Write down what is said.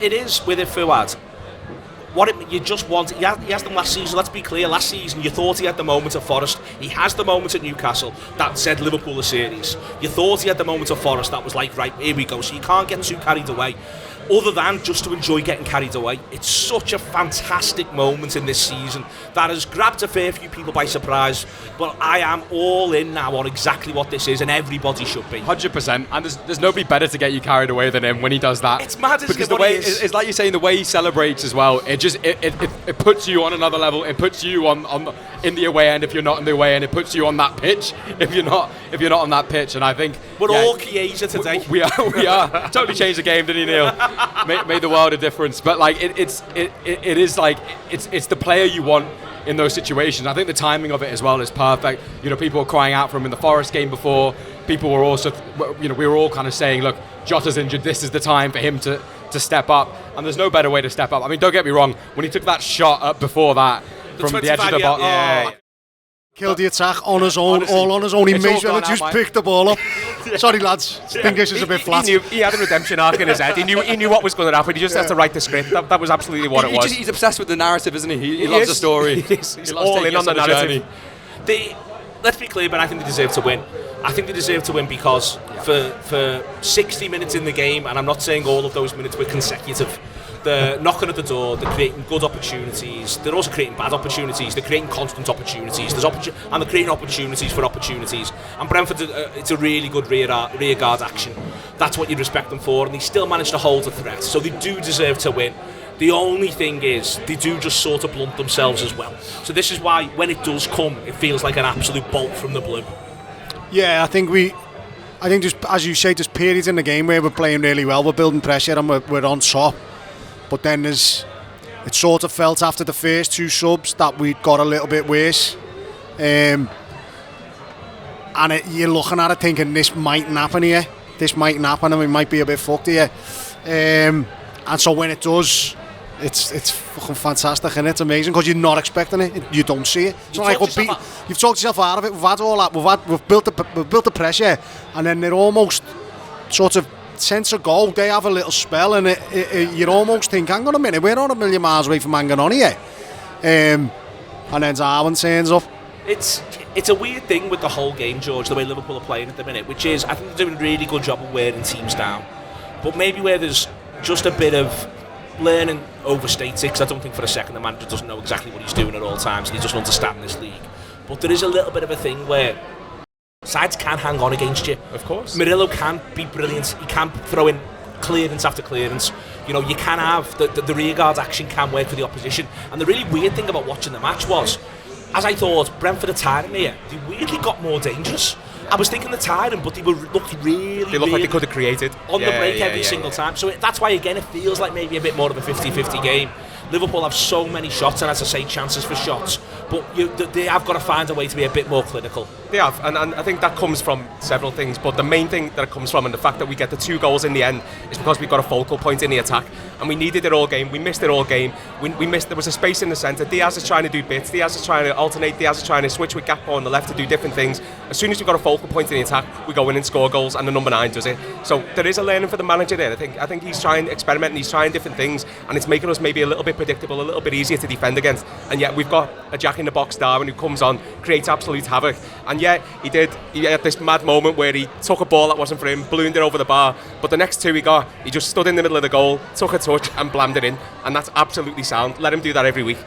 It is with it Fuad. You just want, he has them last season, let's be clear, last season you thought he had the moment at Forest, he has the moment at Newcastle, that said Liverpool are serious. You thought he had the moment at Forest, that was like, right, here we go, so you can't get too carried away. Other than just to enjoy getting carried away, it's such a fantastic moment in this season that has grabbed a fair few people by surprise, but I am all in now on exactly what this is, and everybody should be. 100%, and there's nobody better to get you carried away than him when he does that. It's mad, isn't because it, the what way he is? it's like you're saying, the way he celebrates as well. It puts you on another level. It puts you in the away end if you're not in the away end. It puts you on that pitch if you're not on that pitch. And I think we're all Chiesa today. We are totally changed the game, didn't he, Neil? Made the world a difference. But like it is like it's the player you want in those situations. I think the timing of it as well is perfect. You know, people were crying out for him in the Forest game before. People were also, we were all kind of saying, look, Jota's injured. This is the time for him to step up, and there's no better way to step up. I mean, don't get me wrong, when he took that shot up before that from the edge of the box, killed the attack on his own. Honestly, all on his own. He made well, just picked the ball up. Sorry lads, I think this is a bit flat. He had a redemption arc in his head. He knew what was going to happen. He just had to write the script. That was absolutely what it was. He's obsessed with the narrative, isn't he? He loves the story. He's all in on the narrative. Let's be clear, but I think they deserve to win. I think they deserve to win because for 60 minutes in the game, and I'm not saying all of those minutes were consecutive, they're knocking at the door, they're creating good opportunities, they're also creating bad opportunities, they're creating constant opportunities, and they're creating opportunities for opportunities. And Brentford, it's a really good rear guard action. That's what you'd respect them for, and they still managed to hold the threat, so they do deserve to win. The only thing is, they do just sort of blunt themselves as well. So this is why, when it does come, it feels like an absolute bolt from the blue. Yeah, I think just, as you say, there's periods in the game where we're playing really well, we're building pressure and we're on top. But then it sort of felt after the first two subs that we'd got a little bit worse. And you're looking at it thinking, this mightn't happen here. This mightn't happen and we might be a bit fucked here. And so when it does, it's fucking fantastic and it's amazing because you're not expecting it. You don't see it. It's not like you've talked yourself out of it. We've had all that. We've built the pressure, and then they're almost sort of sense a goal. They have a little spell, and you almost think, hang on a minute, we're not a million miles away from hanging on here. And then Darwin turns up. It's a weird thing with the whole game, George, the way Liverpool are playing at the minute, which is I think they're doing a really good job of wearing teams down, but maybe where there's just a bit of learning overstates it, because I don't think for a second the manager doesn't know exactly what he's doing at all times and he doesn't understand this league. But there is a little bit of a thing where sides can hang on against you. Of course. Murillo can be brilliant. He can throw in clearance after clearance. You know, you can have the rear guard action can work for the opposition. And the really weird thing about watching the match was, as I thought Brentford are tiring here, they weirdly got more dangerous. I was thinking they're tiring, but they looked really, they looked like they could have created on the break every single time. So that's why, again, it feels like maybe a bit more of a 50-50 game. Liverpool have so many shots, and as I say, chances for shots, but they have got to find a way to be a bit more clinical. They have, and I think that comes from several things, but the main thing that it comes from, and the fact that we get the 2 goals in the end, is because we've got a focal point in the attack, and we needed it all game. We missed it all game. We missed. There was a space in the centre. Diaz is trying to do bits. Diaz is trying to alternate. Diaz is trying to switch with Gakpo on the left to do different things. As soon as we've got a focal point in the attack, we go in and score goals, and the number 9 does it. So there is a learning for the manager there. I think he's trying experimenting. He's trying different things, and it's making us maybe a little bit predictable, a little bit easier to defend against. And yet we've got a Jack in the box Darwin who comes on, creates absolute havoc. And yet he had this mad moment where he took a ball that wasn't for him, ballooned it over the bar. But the next 2 he just stood in the middle of the goal, took a touch and blammed it in. And that's absolutely sound. Let him do that every week.